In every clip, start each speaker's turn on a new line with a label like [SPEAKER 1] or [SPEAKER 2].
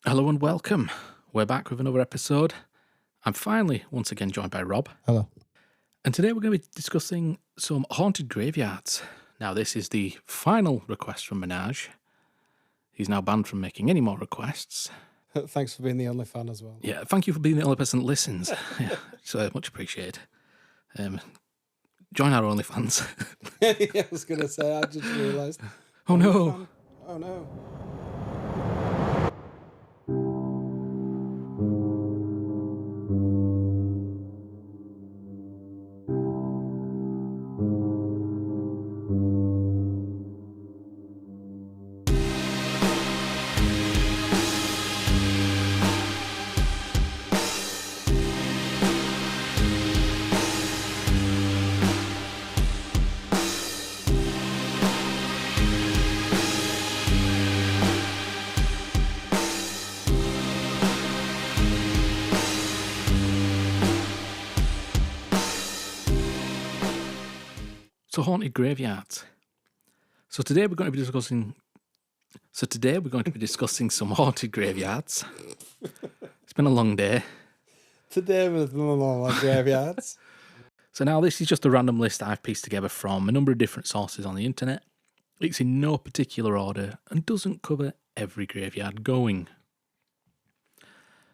[SPEAKER 1] Hello and welcome. We're back with another episode. I'm finally once again joined by Rob,
[SPEAKER 2] Hello.
[SPEAKER 1] and today we're going to be discussing some haunted graveyards. Now, this is the final request from Minaj. He's now banned from making any more requests.
[SPEAKER 2] Thanks for being the only fan as well.
[SPEAKER 1] Yeah, thank you for being the only person that listens. Yeah, so much appreciated. Join our OnlyFans.
[SPEAKER 2] I was going to say, I just realised.
[SPEAKER 1] Oh no.
[SPEAKER 2] Oh no.
[SPEAKER 1] So haunted graveyards. So today we're going to be discussing some haunted graveyards. It's been a long day.
[SPEAKER 2] Today with my graveyards.
[SPEAKER 1] So now this is just a random list I've pieced together from a number of different sources on the internet. It's in no particular order and doesn't cover every graveyard going.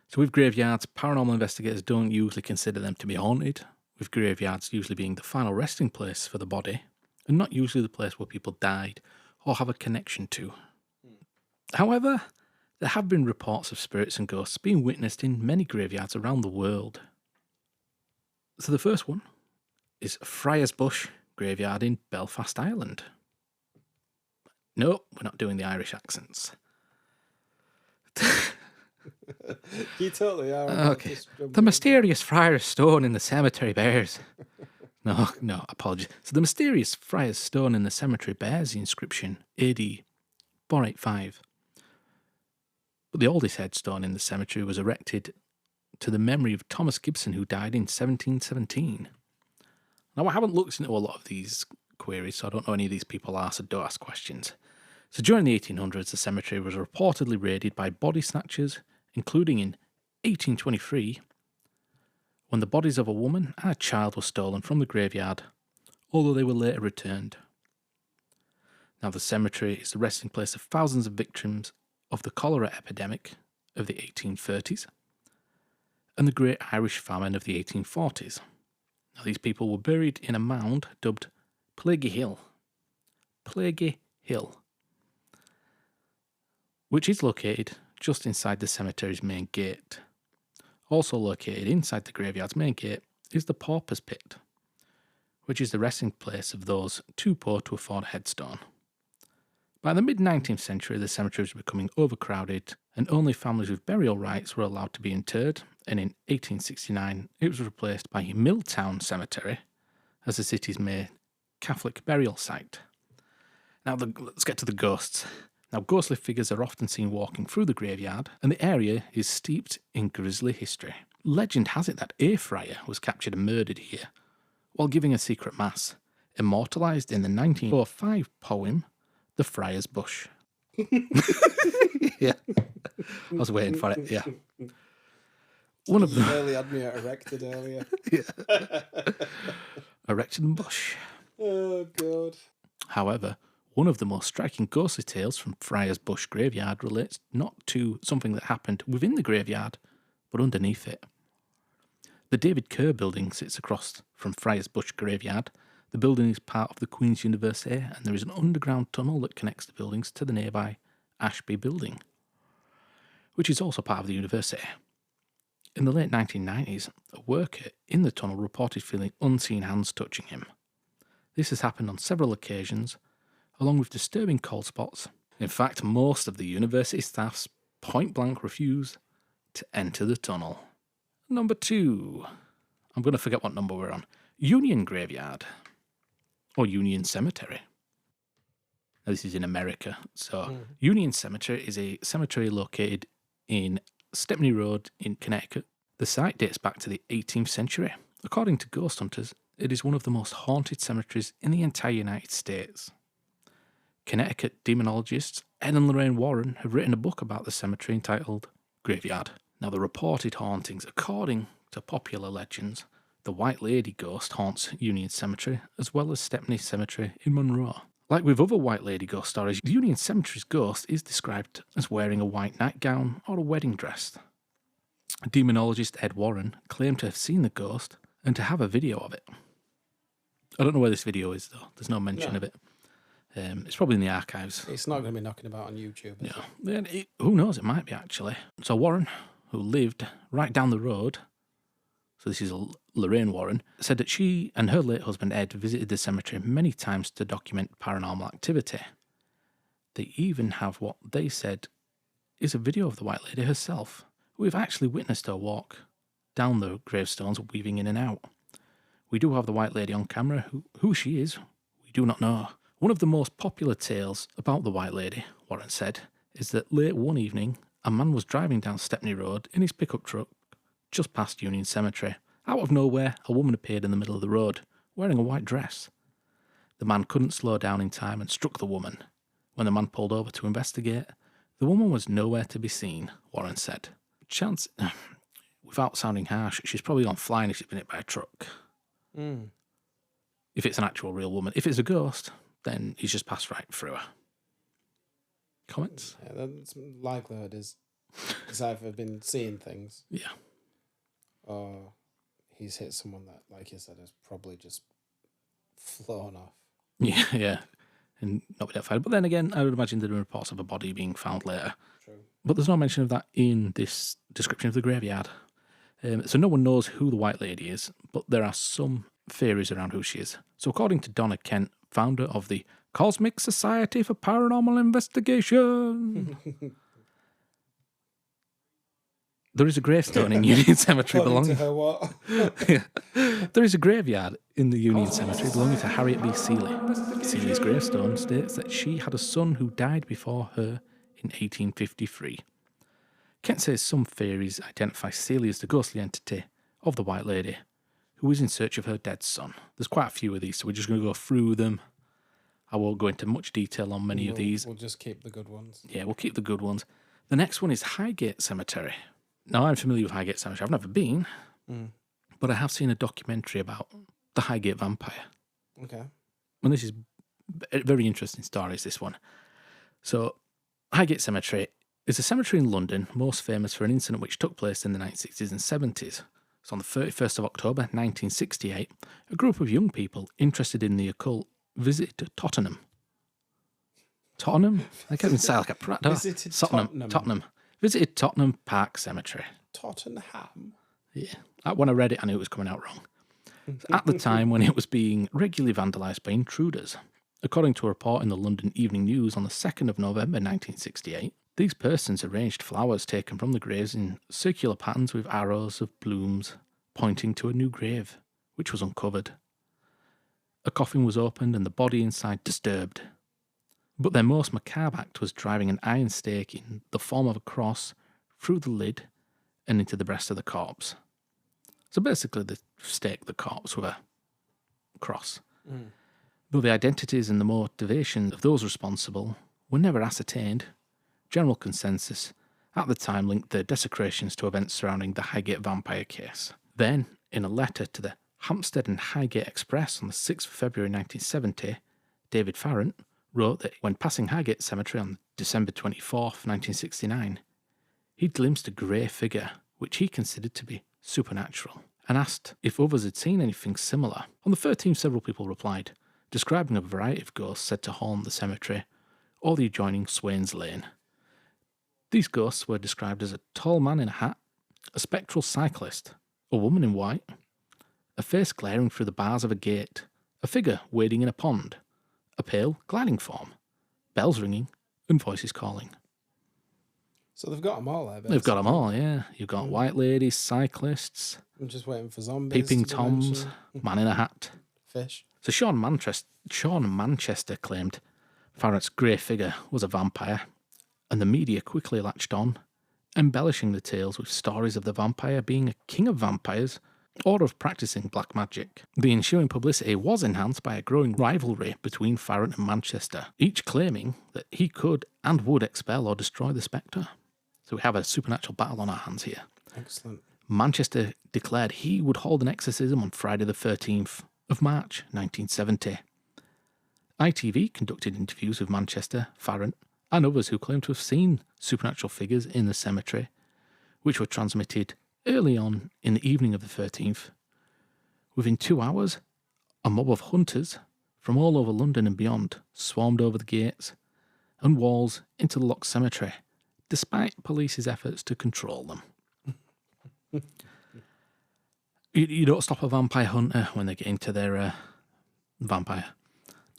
[SPEAKER 1] So with graveyards, paranormal investigators don't usually consider them to be haunted, with graveyards usually being the final resting place for the body, and not usually the place where people died or have a connection to. However, there have been reports of spirits and ghosts being witnessed in many graveyards around the world. So the first one is Friars Bush Graveyard in Belfast, Ireland. No, we're not doing the Irish accents.
[SPEAKER 2] You totally are.
[SPEAKER 1] Okay. The mysterious Friars Stone in the cemetery bears. No, apologies. So the mysterious Friars Stone in the cemetery bears the inscription AD 485. But the oldest headstone in the cemetery was erected to the memory of Thomas Gibson, who died in 1717. Now, I haven't looked into a lot of these queries, so I don't know any of these people are, so don't ask questions. So during the 1800s, the cemetery was reportedly raided by body snatchers, including in 1823, when the bodies of a woman and a child were stolen from the graveyard, although they were later returned. Now, the cemetery is the resting place of thousands of victims of the cholera epidemic of the 1830s and the Great Irish Famine of the 1840s. Now, these people were buried in a mound dubbed Plaguey Hill. Plaguey Hill, which is located just inside the cemetery's main gate. Also located inside the graveyard's main gate is the Pauper's Pit, which is the resting place of those too poor to afford a headstone. By the mid-19th century, the cemetery was becoming overcrowded and only families with burial rights were allowed to be interred, and in 1869 it was replaced by Milltown Cemetery as the city's main Catholic burial site. Now let's get to the ghosts. Now, ghostly figures are often seen walking through the graveyard, and the area is steeped in grisly history. Legend has it that a friar was captured and murdered here while giving a secret mass, immortalised in the 1905 poem The Friar's Bush. Yeah, I was waiting for it, yeah. One of them.
[SPEAKER 2] You nearly had me erected earlier.
[SPEAKER 1] Yeah. Erected and Bush.
[SPEAKER 2] Oh, God.
[SPEAKER 1] However, one of the most striking ghostly tales from Friars Bush Graveyard relates not to something that happened within the graveyard, but underneath it. The David Kerr building sits across from Friars Bush Graveyard. The building is part of the Queen's University, and there is an underground tunnel that connects the buildings to the nearby Ashby building, which is also part of the university. In the late 1990s, a worker in the tunnel reported feeling unseen hands touching him. This has happened on several occasions, along with disturbing cold spots. In fact, most of the university staffs point-blank refuse to enter the tunnel. Number 2. I'm going to forget what number we're on. Union Graveyard. Or Union Cemetery. Now, this is in America. So, Union Cemetery is a cemetery located in Stepney Road in Connecticut. The site dates back to the 18th century. According to ghost hunters, it is one of the most haunted cemeteries in the entire United States. Connecticut demonologists Ed and Lorraine Warren have written a book about the cemetery entitled Graveyard. Now, the reported hauntings, according to popular legends, the White Lady ghost haunts Union Cemetery as well as Stepney Cemetery in Monroe. Like with other White Lady ghost stories, Union Cemetery's ghost is described as wearing a white nightgown or a wedding dress. Demonologist Ed Warren claimed to have seen the ghost and to have a video of it. I don't know where this video is, though. There's no mention of it. It's probably in the archives.
[SPEAKER 2] It's not going to be knocking about on YouTube. Is
[SPEAKER 1] it? Who knows? It might be, actually. So Warren, who lived right down the road, so this is Lorraine Warren, said that she and her late husband Ed visited the cemetery many times to document paranormal activity. They even have what they said is a video of the White Lady herself. We've actually witnessed her walk down the gravestones, weaving in and out. We do have the White Lady on camera. Who she is, we do not know. One of the most popular tales about the White Lady, Warren said, is that late one evening, a man was driving down Stepney Road in his pickup truck just past Union Cemetery. Out of nowhere, a woman appeared in the middle of the road, wearing a white dress. The man couldn't slow down in time and struck the woman. When the man pulled over to investigate, the woman was nowhere to be seen, Warren said. Chance, without sounding harsh, she's probably gone flying if she's been hit by a truck. If it's an actual real woman. If it's a ghost, then he's just passed right through her. Comments?
[SPEAKER 2] Yeah, that's likelihood is he's either been seeing things.
[SPEAKER 1] Yeah.
[SPEAKER 2] Or he's hit someone that, like you said, has probably just flown off.
[SPEAKER 1] Yeah. And not been identified. But then again, I would imagine there are reports of a body being found later.
[SPEAKER 2] True.
[SPEAKER 1] But there's no mention of that in this description of the graveyard. So no one knows who the White Lady is, but there are some theories around who she is. So according to Donna Kent, founder of the Cosmic Society for Paranormal Investigation, there is a gravestone in Union Cemetery belonging
[SPEAKER 2] to her what?
[SPEAKER 1] There is a graveyard in the Union Cemetery belonging to Harriet B. Seeley. Seeley's gravestone states that she had a son who died before her in 1853. Kent says some theories identify Seeley as the ghostly entity of the White Lady, who is in search of her dead son. There's quite a few of these, so we're just going to go through them. I won't go into much detail on many of these.
[SPEAKER 2] We'll just keep the good ones.
[SPEAKER 1] Yeah, we'll keep the good ones. The next one is Highgate Cemetery. Now, I'm familiar with Highgate Cemetery. I've never been, but I have seen a documentary about the Highgate vampire.
[SPEAKER 2] Okay.
[SPEAKER 1] And this is a very interesting story, is this one. So, Highgate Cemetery is a cemetery in London, most famous for an incident which took place in the 1960s and 70s. So on the 31st of October 1968, a group of young people interested in the occult visited Tottenham. Tottenham? I can't even say like a
[SPEAKER 2] Visited Tottenham.
[SPEAKER 1] Visited Tottenham Park Cemetery.
[SPEAKER 2] Tottenham?
[SPEAKER 1] Yeah. When I read it, I knew it was coming out wrong. At the time when it was being regularly vandalised by intruders. According to a report in the London Evening News on the 2nd of November 1968, these persons arranged flowers taken from the graves in circular patterns with arrows of blooms pointing to a new grave, which was uncovered. A coffin was opened and the body inside disturbed. But their most macabre act was driving an iron stake in the form of a cross through the lid and into the breast of the corpse. So basically they staked the corpse with a cross. Though the identities and the motivations of those responsible were never ascertained, general consensus at the time linked the desecrations to events surrounding the Highgate vampire case. Then, in a letter to the Hampstead and Highgate Express on the 6th of February 1970, David Farrant wrote that when passing Highgate Cemetery on December 24th, 1969, he glimpsed a grey figure which he considered to be supernatural, and asked if others had seen anything similar. On the 13th, several people replied, describing a variety of ghosts said to haunt the cemetery or the adjoining Swains Lane. These ghosts were described as a tall man in a hat, a spectral cyclist, a woman in white, a face glaring through the bars of a gate, a figure wading in a pond, a pale gliding form, bells ringing, and voices calling.
[SPEAKER 2] So they've got them all there,
[SPEAKER 1] They've got them all, yeah. You've got white ladies, cyclists,
[SPEAKER 2] I'm just waiting for zombies.
[SPEAKER 1] peeping
[SPEAKER 2] to
[SPEAKER 1] toms,
[SPEAKER 2] mention.
[SPEAKER 1] man in a hat.
[SPEAKER 2] Fish.
[SPEAKER 1] So Sean Manchester claimed Farrant's grey figure was a vampire, and the media quickly latched on, embellishing the tales with stories of the vampire being a king of vampires, or of practicing black magic. The ensuing publicity was enhanced by a growing rivalry between Farrant and Manchester, each claiming that he could and would expel or destroy the spectre. So we have a supernatural battle on our hands here.
[SPEAKER 2] Excellent.
[SPEAKER 1] Manchester declared he would hold an exorcism on Friday the 13th of March 1970. ITV conducted interviews with Manchester, Farrant, and others who claimed to have seen supernatural figures in the cemetery, which were transmitted early on in the evening of the 13th. Within 2 hours, a mob of hunters from all over London and beyond swarmed over the gates and walls into the locked cemetery, despite police's efforts to control them. You don't stop a vampire hunter when they get into their vampire.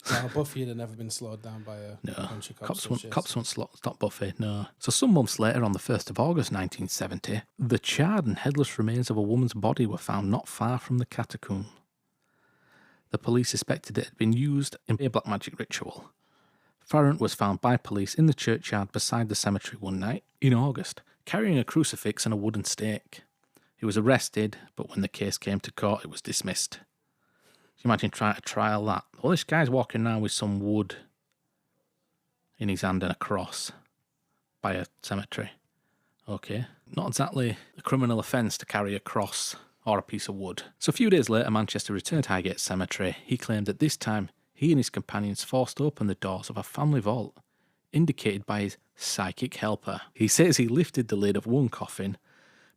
[SPEAKER 2] So Buffy had never been slowed down by a bunch of cops.
[SPEAKER 1] Cops won't stop Buffy, no. So some months later, on the 1st of August 1970, the charred and headless remains of a woman's body were found not far from the catacomb. The police suspected it had been used in a black magic ritual. Farrant was found by police in the churchyard beside the cemetery one night in August, carrying a crucifix and a wooden stake. He was arrested, but when the case came to court, it was dismissed. Can you imagine trying to trial that? Well, this guy's walking around with some wood in his hand and a cross by a cemetery. Okay. Not exactly a criminal offence to carry a cross or a piece of wood. So a few days later, Manchester returned to Highgate Cemetery. He claimed that this time he and his companions forced open the doors of a family vault, indicated by his psychic helper. He says he lifted the lid of one coffin,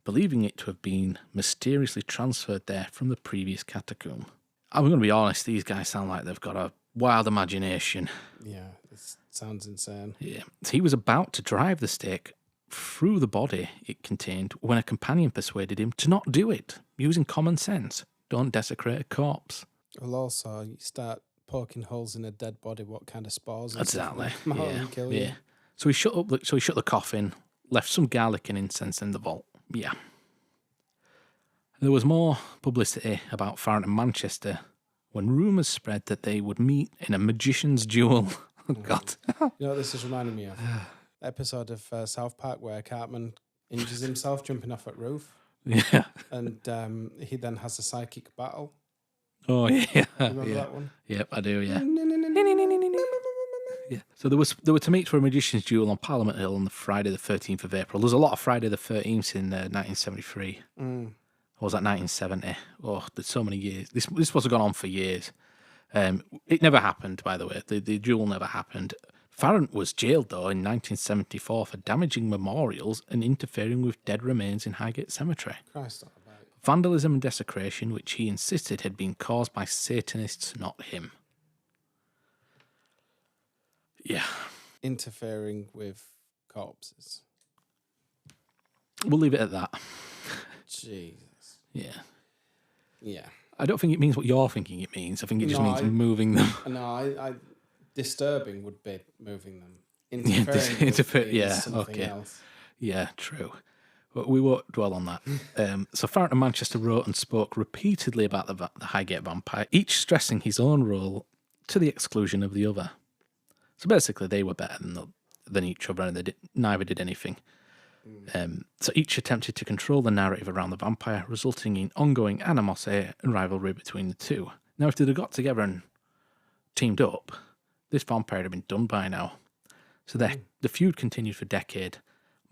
[SPEAKER 1] believing it to have been mysteriously transferred there from the previous catacomb. I'm going to be honest, these guys sound like they've got a wild imagination.
[SPEAKER 2] Yeah, it sounds insane.
[SPEAKER 1] Yeah. So he was about to drive the stake through the body it contained when a companion persuaded him to not do it, using common sense. Don't desecrate a corpse.
[SPEAKER 2] Well, also, you start poking holes in a dead body, what kind of spores and
[SPEAKER 1] Exactly.
[SPEAKER 2] stuff will come out and kill you.
[SPEAKER 1] So he shut the coffin, left some garlic and incense in the vault. Yeah. There was more publicity about Farrant and Manchester when rumours spread that they would meet in a magician's duel. Oh, God.
[SPEAKER 2] You know what this is reminding me of? The episode of South Park where Cartman injures himself jumping off a roof.
[SPEAKER 1] Yeah.
[SPEAKER 2] And he then has a psychic battle.
[SPEAKER 1] Oh, yeah.
[SPEAKER 2] Remember that one?
[SPEAKER 1] Yep, I do, yeah. Yeah. So they were to meet for a magician's duel on Parliament Hill on the Friday the 13th of April. There's a lot of Friday the 13th in 1973. Or was that 1970? Oh, there's so many years. This must have gone on for years. It never happened, by the way. The duel never happened. Farrant was jailed, though, in 1974 for damaging memorials and interfering with dead remains in Highgate Cemetery.
[SPEAKER 2] Christ almighty.
[SPEAKER 1] Vandalism and desecration, which he insisted had been caused by Satanists, not him. Yeah.
[SPEAKER 2] Interfering with corpses.
[SPEAKER 1] We'll leave it at that.
[SPEAKER 2] Jesus.
[SPEAKER 1] Yeah.
[SPEAKER 2] Yeah.
[SPEAKER 1] I don't think it means what you're thinking it means. I think it just means moving them.
[SPEAKER 2] No, I disturbing would be moving them. Interfering
[SPEAKER 1] yeah,
[SPEAKER 2] something
[SPEAKER 1] okay.
[SPEAKER 2] else.
[SPEAKER 1] Yeah, true. But we won't dwell on that. So Farrant and Manchester wrote and spoke repeatedly about the Highgate vampire, each stressing his own role to the exclusion of the other. So basically, they were better than each other, and neither did anything. So each attempted to control the narrative around the vampire, resulting in ongoing animosity and rivalry between the two. Now, if they'd have got together and teamed up, this vampire would have been done by now. So the feud continued for a decade,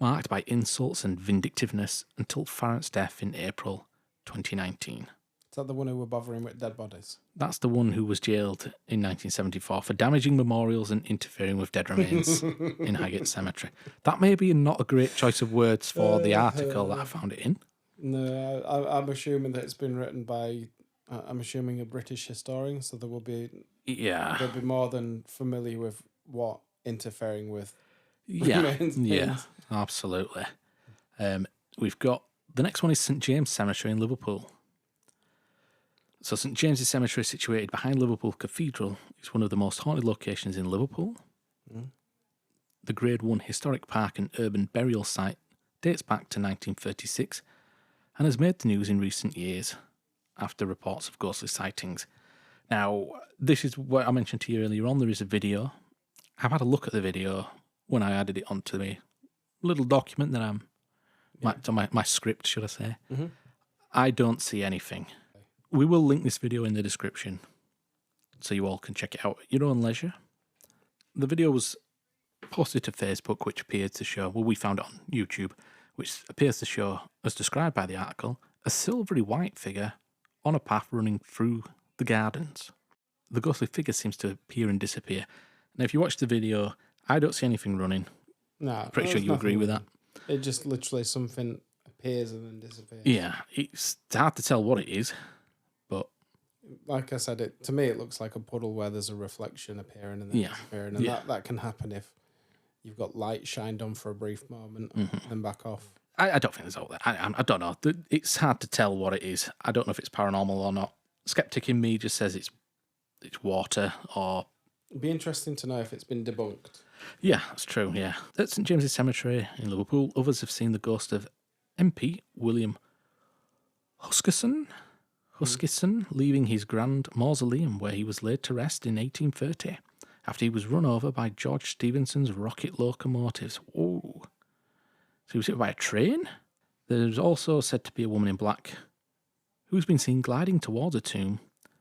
[SPEAKER 1] marked by insults and vindictiveness until Farrant's death in April 2019.
[SPEAKER 2] Is that the one who were bothering with dead bodies?
[SPEAKER 1] That's the one who was jailed in 1974 for damaging memorials and interfering with dead remains in Highgate Cemetery. That may be not a great choice of words for the article that I found it in.
[SPEAKER 2] No, I'm assuming that it's been written by, I'm assuming, a British historian, so there will be, they'll be more than familiar with what interfering with remains means.
[SPEAKER 1] Yeah, absolutely. We've got, the next one is St James Cemetery in Liverpool. So St James's Cemetery, situated behind Liverpool Cathedral, is one of the most haunted locations in Liverpool. The Grade 1 historic park and urban burial site dates back to 1936 and has made the news in recent years after reports of ghostly sightings. Now, this is what I mentioned to you earlier on. There is a video. I've had a look at the video when I added it onto my little document that my script, should I say. I don't see anything. We will link this video in the description so you all can check it out at your own leisure. The video was posted to Facebook, which appears to show, well, we found it on YouTube, which appears to show, as described by the article, a silvery white figure on a path running through the gardens. The ghostly figure seems to appear and disappear. Now, if you watch the video, I don't see anything running.
[SPEAKER 2] No,
[SPEAKER 1] pretty sure you agree with that.
[SPEAKER 2] It just literally something appears and then disappears.
[SPEAKER 1] Yeah, it's hard to tell what it is, but
[SPEAKER 2] like I said, to me it looks like a puddle where there's a reflection appearing and then disappearing, and that can happen if you've got light shined on for a brief moment and then back off.
[SPEAKER 1] I don't think there's all that. I don't know. It's hard to tell what it is. I don't know if it's paranormal or not. Skeptic in me just says it's water or...
[SPEAKER 2] It'd be interesting to know if it's been debunked.
[SPEAKER 1] Yeah, that's true, yeah. At St James's Cemetery in Liverpool, others have seen the ghost of MP William Huskisson leaving his grand mausoleum where he was laid to rest in 1830 after he was run over by George Stephenson's rocket locomotives. Whoa. So he was hit by a train? There's also said to be a woman in black who's been seen gliding towards a tomb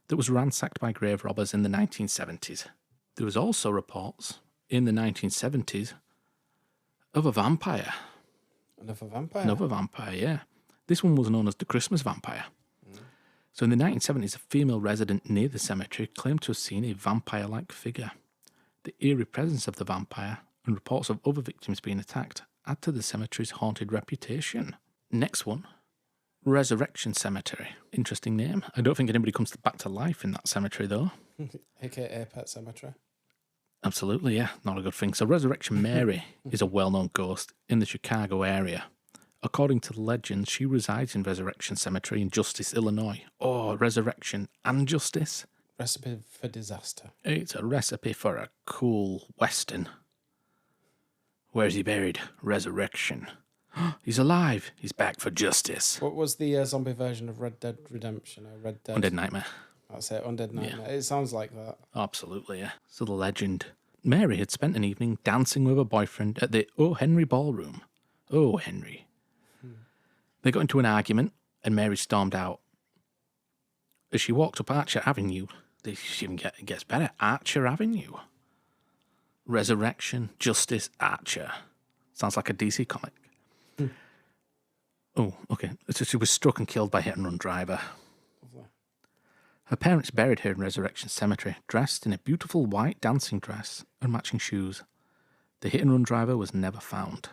[SPEAKER 1] that was ransacked by grave robbers in the 1970s. There was also reports in the 1970s of a vampire.
[SPEAKER 2] Another vampire?
[SPEAKER 1] Another vampire, yeah. This one was known as the Christmas vampire. So in the 1970s, a female resident near the cemetery claimed to have seen a vampire-like figure. The eerie presence of the vampire and reports of other victims being attacked add to the cemetery's haunted reputation. Next one, Resurrection Cemetery. Interesting name. I don't think anybody comes back to life in that cemetery, though.
[SPEAKER 2] AKA Pet Cemetery.
[SPEAKER 1] Absolutely, yeah. Not a good thing. So Resurrection Mary is a well-known ghost in the Chicago area. According to the legend, she resides in Resurrection Cemetery in Justice, Illinois. Oh, resurrection and justice.
[SPEAKER 2] Recipe for disaster.
[SPEAKER 1] It's a recipe for a cool western. Where's he buried? Resurrection. He's alive. He's back for justice.
[SPEAKER 2] What was the zombie version of Red Dead Redemption? Red Dead...
[SPEAKER 1] Undead Nightmare.
[SPEAKER 2] That's it, Undead Nightmare. Yeah. It sounds like that.
[SPEAKER 1] Absolutely, yeah. So the legend. Mary had spent an evening dancing with her boyfriend at the O. Henry Ballroom. O. Henry. They got into an argument, and Mary stormed out. As she walked up Archer Avenue, this even gets better, Archer Avenue. Resurrection, Justice, Archer. Sounds like a DC comic. Oh, okay. So she was struck and killed by a hit-and-run driver. Lovely. Her parents buried her in Resurrection Cemetery, dressed in a beautiful white dancing dress and matching shoes. The hit-and-run driver was never found.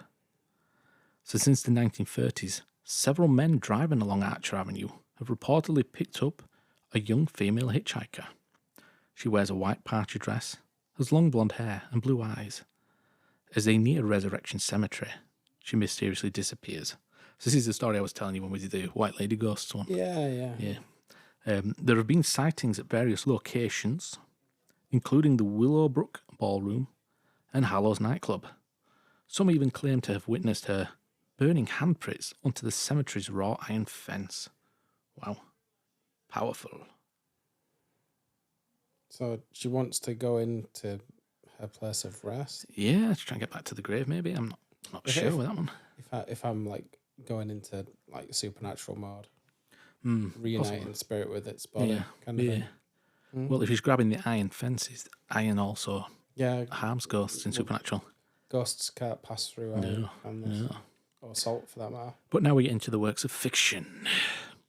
[SPEAKER 1] So since the 1930s, several men driving along Archer Avenue have reportedly picked up a young female hitchhiker. She wears a white party dress, has long blonde hair and blue eyes. As they near Resurrection Cemetery, she mysteriously disappears. So this is the story I was telling you when we did the White Lady Ghosts one.
[SPEAKER 2] Yeah.
[SPEAKER 1] There have been sightings at various locations, including the Willowbrook Ballroom and Hallows nightclub. Some even claim to have witnessed her burning handprints onto the cemetery's wrought iron fence. Wow. Powerful.
[SPEAKER 2] So she wants to go into her place of rest?
[SPEAKER 1] Yeah, to try and get back to the grave, maybe. I'm not sure with that one.
[SPEAKER 2] If I'm like going into like supernatural mode, reuniting
[SPEAKER 1] possibly.
[SPEAKER 2] Spirit with its body, kind of thing.
[SPEAKER 1] Well, if she's grabbing the iron fences, iron also harms ghosts in Supernatural.
[SPEAKER 2] Ghosts can't pass through iron fences. Or salt, for that matter.
[SPEAKER 1] But now we get into the works of fiction,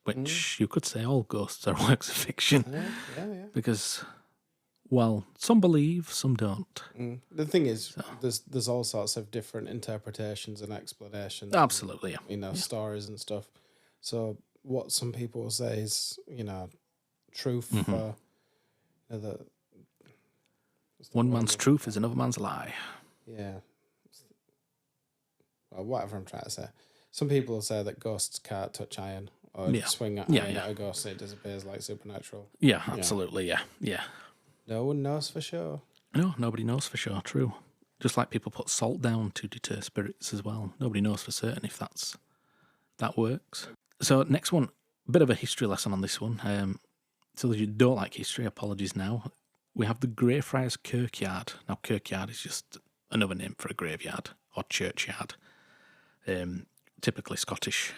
[SPEAKER 1] which you could say all ghosts are works of fiction.
[SPEAKER 2] Yeah.
[SPEAKER 1] Because, well, some believe, some don't.
[SPEAKER 2] The thing is, there's all sorts of different interpretations and explanations.
[SPEAKER 1] Absolutely,
[SPEAKER 2] and, stories and stuff. So what some people will say is, truth for...
[SPEAKER 1] One man's truth is another man's lie.
[SPEAKER 2] Yeah. Well, whatever I'm trying to say. Some people say that ghosts can't touch iron or swing at iron at a ghost, it disappears like Supernatural.
[SPEAKER 1] Yeah, absolutely, yeah.
[SPEAKER 2] No one knows for sure.
[SPEAKER 1] No, nobody knows for sure, true. Just like people put salt down to deter spirits as well. Nobody knows for certain if that works. So next one, a bit of a history lesson on this one. So if you don't like history, apologies now. We have the Greyfriars Kirkyard. Now, kirkyard is just another name for a graveyard or churchyard. Typically Scottish.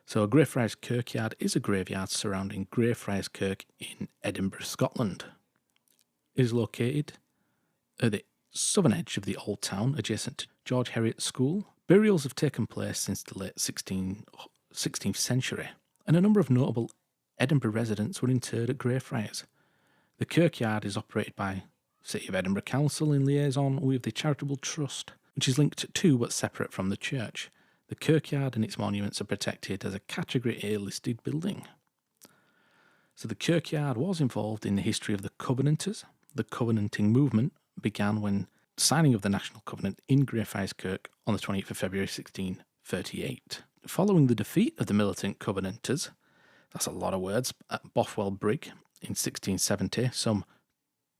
[SPEAKER 1] So Greyfriars Kirkyard is a graveyard surrounding Greyfriars Kirk in Edinburgh, Scotland. It is located at the southern edge of the old town, adjacent to George Heriot School. Burials have taken place since the late 16th century, and a number of notable Edinburgh residents were interred at Greyfriars. The kirkyard is operated by City of Edinburgh Council in liaison with the Charitable Trust, which is linked to but separate from the church. The kirkyard and its monuments are protected as a Category A listed building. So the kirkyard was involved in the history of the Covenanters. The Covenanting movement began when signing of the National Covenant in Greyfriars Kirk on the 28th of February 1638. Following the defeat of the militant Covenanters, that's a lot of words, at Bothwell Brig in 1670, some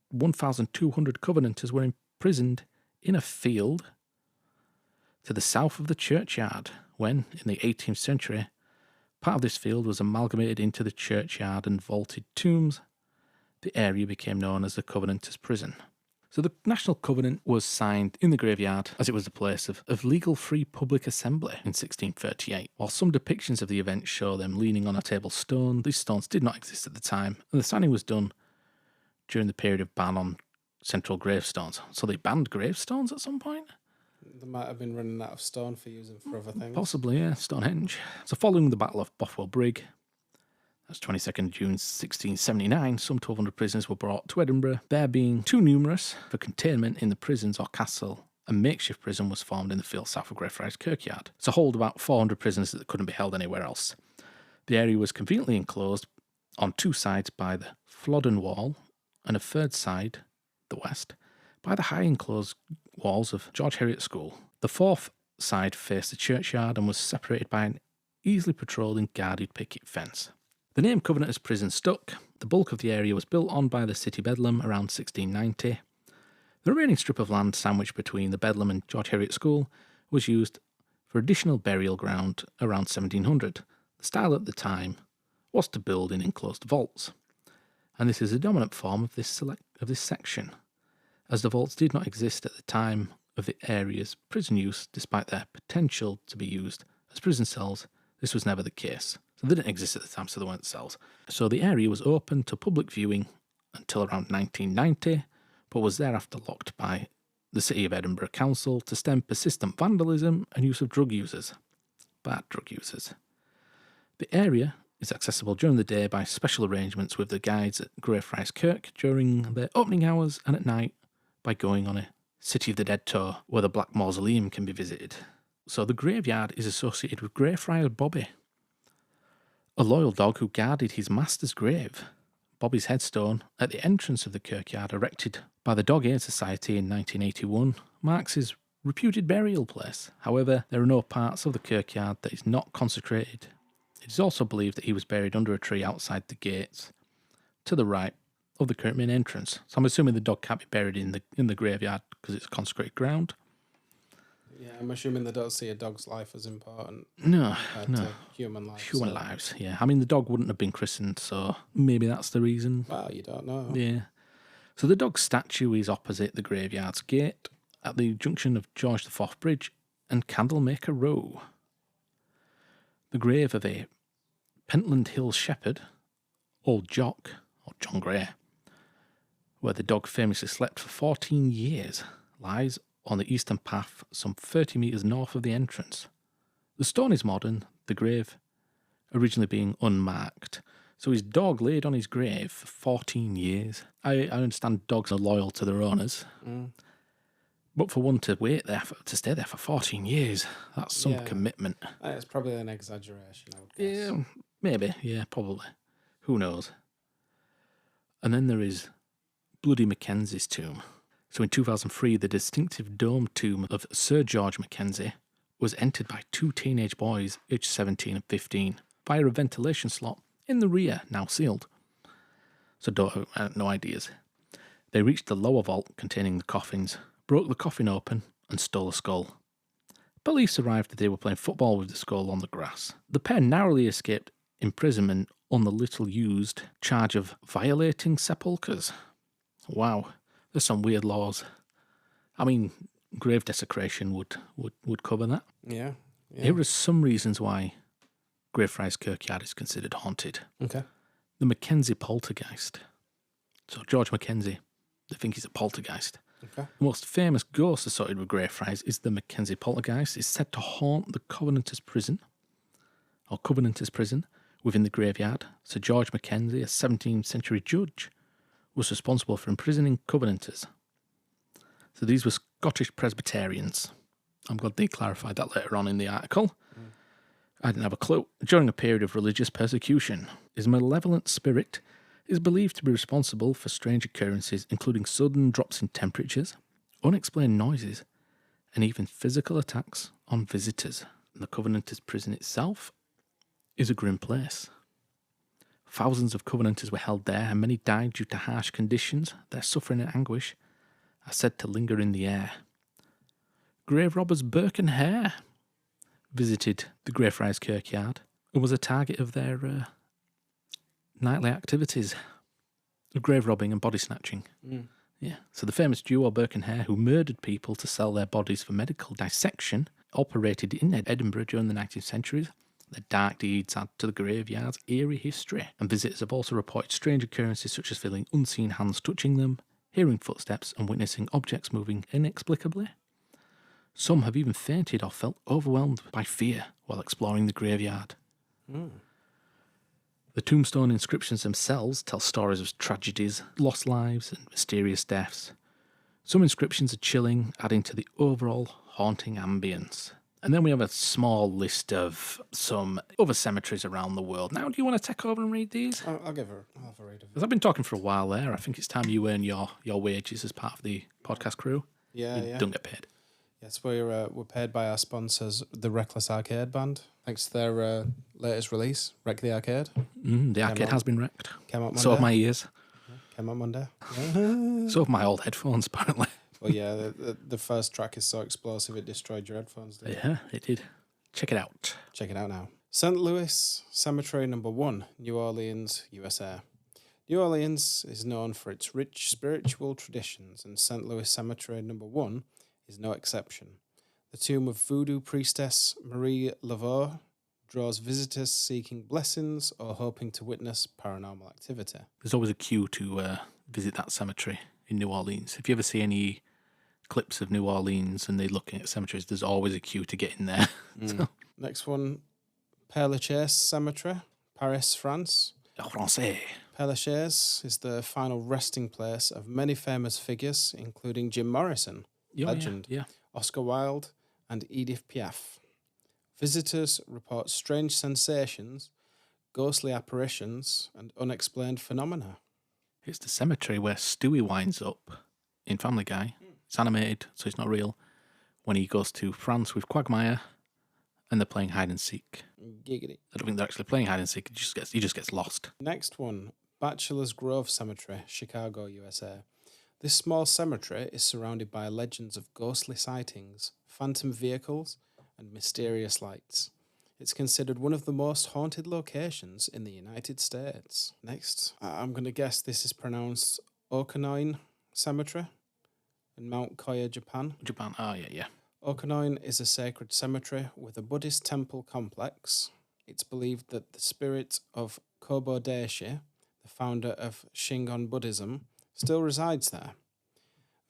[SPEAKER 1] 1,200 Covenanters were imprisoned in a field to the south of the churchyard, when, in the 18th century, part of this field was amalgamated into the churchyard and vaulted tombs. The area became known as the Covenanters' Prison. So the National Covenant was signed in the graveyard as it was the place of legal free public assembly in 1638. While some depictions of the event show them leaning on a table stone, these stones did not exist at the time, and the signing was done during the period of ban on central gravestones. So they banned gravestones at some point?
[SPEAKER 2] They might have been running out of stone for using for other things.
[SPEAKER 1] Possibly, yeah, Stonehenge. So following the Battle of Bothwell Brig, that's 22nd June 1679, some 1,200 prisoners were brought to Edinburgh. There being too numerous for containment in the prisons or castle, a makeshift prison was formed in the field south of Greyfriars Kirkyard to hold about 400 prisoners that couldn't be held anywhere else. The area was conveniently enclosed on two sides by the Flodden Wall and a third side, the west, by the high enclosed walls of George Heriot School. The fourth side faced the churchyard and was separated by an easily patrolled and guarded picket fence. The name Covenanters' Prison stuck. The bulk of the area was built on by the city Bedlam around 1690. The remaining strip of land sandwiched between the Bedlam and George Heriot School was used for additional burial ground around 1700. The style at the time was to build in enclosed vaults, and this is a dominant form of this section, as the vaults did not exist at the time of the area's prison use. Despite their potential to be used as prison cells, this was never the case. So they didn't exist at the time, so they weren't cells. So the area was open to public viewing until around 1990, but was thereafter locked by the City of Edinburgh Council to stem persistent vandalism and use of drug users. Bad drug users. The area is accessible during the day by special arrangements with the guides at Greyfriars Kirk during their opening hours, and at night by going on a City of the Dead tour where the Black Mausoleum can be visited. So the graveyard is associated with Greyfriar Bobby, a loyal dog who guarded his master's grave. Bobby's headstone at the entrance of the kirkyard, erected by the Dog Aid Society in 1981, marks his reputed burial place. However, there are no parts of the kirkyard that is not consecrated. It is also believed that he was buried under a tree outside the gates, to the right of the current main entrance. So I'm assuming the dog can't be buried in the graveyard because it's consecrated ground.
[SPEAKER 2] Yeah, I'm assuming they don't see a dog's life as important.
[SPEAKER 1] No.
[SPEAKER 2] To human lives.
[SPEAKER 1] Human lives, yeah. I mean, the dog wouldn't have been christened, so maybe that's the reason.
[SPEAKER 2] Well, you don't know.
[SPEAKER 1] Yeah. So the dog statue is opposite the graveyard's gate at the junction of George IV Bridge and Candlemaker Row. The grave of a Pentland Hill shepherd, Old Jock, or John Gray, where the dog famously slept for 14 years, lies on the eastern path some 30 metres north of the entrance. The stone is modern, the grave originally being unmarked. So his dog laid on his grave for 14 years. I understand dogs are loyal to their owners. But for one to to stay there for 14 years, that's some commitment.
[SPEAKER 2] It's probably an exaggeration, I would guess.
[SPEAKER 1] Yeah, maybe. Yeah, probably. Who knows? And then there is Bloody Mackenzie's tomb. So in 2003, the distinctive dome tomb of Sir George Mackenzie was entered by two teenage boys, aged 17 and 15, via a ventilation slot in the rear, now sealed. So no ideas. They reached the lower vault containing the coffins, broke the coffin open, and stole a skull. Police arrived that they were playing football with the skull on the grass. The pair narrowly escaped imprisonment on the little-used charge of violating sepulchres. Wow. There's some weird laws. I mean, grave desecration would cover that.
[SPEAKER 2] Yeah.
[SPEAKER 1] Here are some reasons why Greyfriars Kirkyard is considered haunted.
[SPEAKER 2] Okay.
[SPEAKER 1] The Mackenzie poltergeist. So George Mackenzie, they think he's a poltergeist.
[SPEAKER 2] Okay.
[SPEAKER 1] The most famous ghost associated with Greyfriars is the Mackenzie poltergeist. It's said to haunt the Covenanters prison, within the graveyard. Sir George Mackenzie, a 17th century judge, was responsible for imprisoning Covenanters. So these were Scottish Presbyterians. I'm glad they clarified that later on in the article. I didn't have a clue. During a period of religious persecution, his malevolent spirit is believed to be responsible for strange occurrences, including sudden drops in temperatures, unexplained noises, and even physical attacks on visitors. The Covenanters' prison itself is a grim place. Thousands of Covenanters were held there, and many died due to harsh conditions. Their suffering and anguish are said to linger in the air. Grave robbers Burke and Hare visited the Greyfriars Kirkyard and was a target of their nightly activities of grave robbing and body snatching. Yeah. So the famous duo Burke and Hare, who murdered people to sell their bodies for medical dissection, operated in Edinburgh during the 19th century. Their dark deeds add to the graveyard's eerie history, and visitors have also reported strange occurrences such as feeling unseen hands touching them, hearing footsteps, and witnessing objects moving inexplicably. Some have even fainted or felt overwhelmed by fear while exploring the graveyard. The tombstone inscriptions themselves tell stories of tragedies, lost lives, and mysterious deaths. Some inscriptions are chilling, adding to the overall haunting ambience. And then we have a small list of some other cemeteries around the world. Now, do you want to take over and read these?
[SPEAKER 2] I'll have a read of it.
[SPEAKER 1] Because I've been talking for a while there. I think it's time you earn your wages as part of the podcast crew.
[SPEAKER 2] Yeah.
[SPEAKER 1] Don't get paid.
[SPEAKER 2] Yes, we're paid by our sponsors, the Reckless Arcade Band. Thanks to their latest release, Wreck the Arcade.
[SPEAKER 1] The arcade has been wrecked.
[SPEAKER 2] Came out Monday.
[SPEAKER 1] So have my ears.
[SPEAKER 2] Came out Monday.
[SPEAKER 1] So have my old headphones, apparently.
[SPEAKER 2] Well, yeah, the first track is so explosive it destroyed your headphones.
[SPEAKER 1] Yeah, it did. Check it out.
[SPEAKER 2] Check it out now. St. Louis Cemetery No. 1, New Orleans, USA. New Orleans is known for its rich spiritual traditions, and St. Louis Cemetery No. 1 is no exception. The tomb of voodoo priestess Marie Laveau draws visitors seeking blessings or hoping to witness paranormal activity.
[SPEAKER 1] There's always a queue to visit that cemetery in New Orleans. If you ever see any clips of New Orleans and they're looking at cemeteries, there's always a queue to get in there. So.
[SPEAKER 2] Next one, Père Lachaise Cemetery, Paris, France.
[SPEAKER 1] Francais.
[SPEAKER 2] Père Lachaise is the final resting place of many famous figures, including Jim Morrison, legend, Oscar Wilde, and Edith Piaf. Visitors report strange sensations, ghostly apparitions, and unexplained phenomena.
[SPEAKER 1] It's the cemetery where Stewie winds up in Family Guy. It's animated, so it's not real. When he goes to France with Quagmire, and they're playing hide and seek.
[SPEAKER 2] Giggity.
[SPEAKER 1] I don't think they're actually playing hide and seek. He just gets lost.
[SPEAKER 2] Next one, Bachelor's Grove Cemetery, Chicago, USA. This small cemetery is surrounded by legends of ghostly sightings, phantom vehicles, and mysterious lights. It's considered one of the most haunted locations in the United States. Next, I'm going to guess this is pronounced Okanoin Cemetery in Mount Koya, Japan.
[SPEAKER 1] Japan, yeah.
[SPEAKER 2] Okanoin is a sacred cemetery with a Buddhist temple complex. It's believed that the spirit of Kobo Dashi, the founder of Shingon Buddhism, still resides there.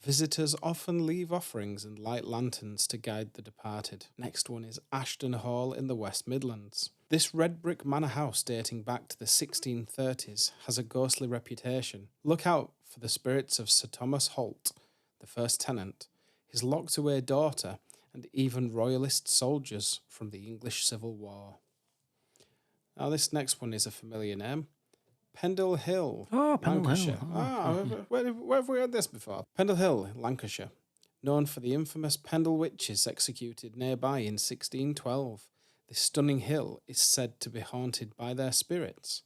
[SPEAKER 2] Visitors often leave offerings and light lanterns to guide the departed. Next one is Ashton Hall in the West Midlands. This red brick manor house dating back to the 1630s has a ghostly reputation. Look out for the spirits of Sir Thomas Holt, the first tenant, his locked-away daughter, and even royalist soldiers from the English Civil War. Now this next one is a familiar name. Pendle Hill, Lancashire. Where have we heard this before? Pendle Hill, Lancashire. Known for the infamous Pendle witches executed nearby in 1612, this stunning hill is said to be haunted by their spirits.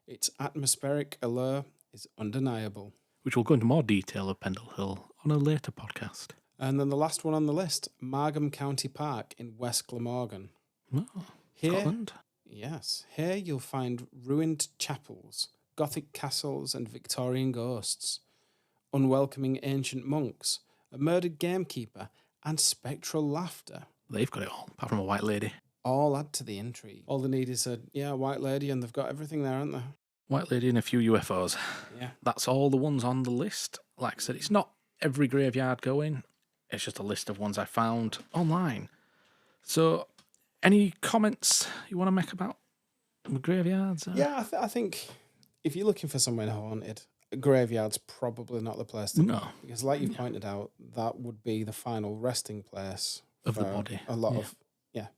[SPEAKER 2] Its atmospheric allure is undeniable.
[SPEAKER 1] Which we'll go into more detail of Pendle Hill on a later podcast.
[SPEAKER 2] And then the last one on the list, Margam County Park in West Glamorgan.
[SPEAKER 1] Oh, Scotland?
[SPEAKER 2] Yes. Here you'll find ruined chapels, Gothic castles and Victorian ghosts, unwelcoming ancient monks, a murdered gamekeeper, and spectral laughter.
[SPEAKER 1] They've got it all, apart from a white lady.
[SPEAKER 2] all add to the intrigue. All they need is a white lady, and they've got everything there, haven't they?
[SPEAKER 1] White lady and a few UFOs.
[SPEAKER 2] Yeah.
[SPEAKER 1] That's all the ones on the list. Like I said, it's not every graveyard going. It's just a list of ones I found online. So, any comments you want to make about graveyards?
[SPEAKER 2] Yeah, I think if you're looking for somewhere haunted, a graveyard's probably not the place to go. Because like you pointed out, that would be the final resting place
[SPEAKER 1] of the body.
[SPEAKER 2] A lot of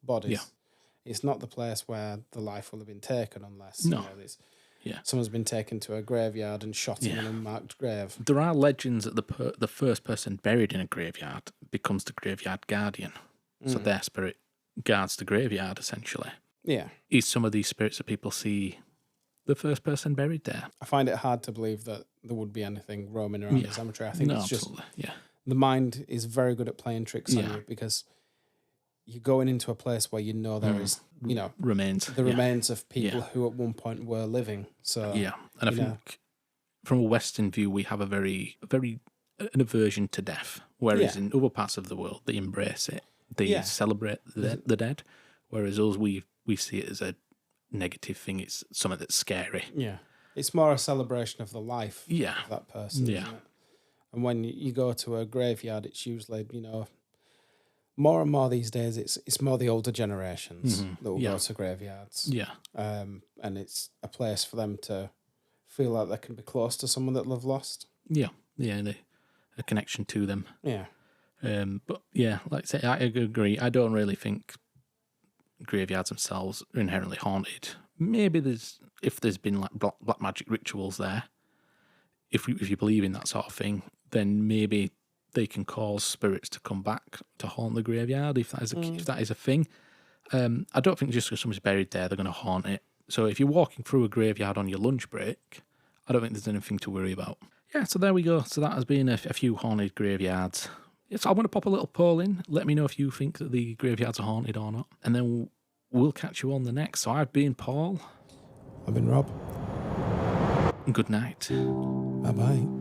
[SPEAKER 2] bodies. Yeah. It's not the place where the life will have been taken unless someone's been taken to a graveyard and shot in an unmarked grave.
[SPEAKER 1] There are legends that the first person buried in a graveyard becomes the graveyard guardian. So their spirit guards the graveyard, essentially.
[SPEAKER 2] Yeah.
[SPEAKER 1] Is some of these spirits that people see the first person buried there?
[SPEAKER 2] I find it hard to believe that there would be anything roaming around the cemetery. I think it's
[SPEAKER 1] absolutely.
[SPEAKER 2] just the mind is very good at playing tricks on you, because you're going into a place where there is,
[SPEAKER 1] remains.
[SPEAKER 2] The remains of people who at one point were living. So
[SPEAKER 1] and I think from a Western view, we have a very an aversion to death, whereas in other parts of the world they embrace it. They celebrate the dead, whereas us, we see it as a negative thing. It's something that's scary.
[SPEAKER 2] Yeah. It's more a celebration of the life of that person.
[SPEAKER 1] Yeah.
[SPEAKER 2] Isn't it? And when you go to a graveyard, it's usually, more and more these days, it's more the older generations that will go to graveyards.
[SPEAKER 1] Yeah.
[SPEAKER 2] And it's a place for them to feel like they can be close to someone that they've lost.
[SPEAKER 1] Yeah. Yeah, a connection to them.
[SPEAKER 2] Yeah.
[SPEAKER 1] But yeah, like I say, I agree. I don't really think graveyards themselves are inherently haunted. Maybe if there's been like black magic rituals there, if you believe in that sort of thing, then maybe they can cause spirits to come back to haunt the graveyard. If that is a thing, I don't think just because someone's buried there they're going to haunt it. So if you're walking through a graveyard on your lunch break, I don't think there's anything to worry about. Yeah, so there we go. So that has been a few haunted graveyards. Yes, I want to pop a little poll in. Let me know if you think that the graveyards are haunted or not. And then we'll catch you on the next. So I've been Paul.
[SPEAKER 2] I've been Rob.
[SPEAKER 1] Good night.
[SPEAKER 2] Bye-bye.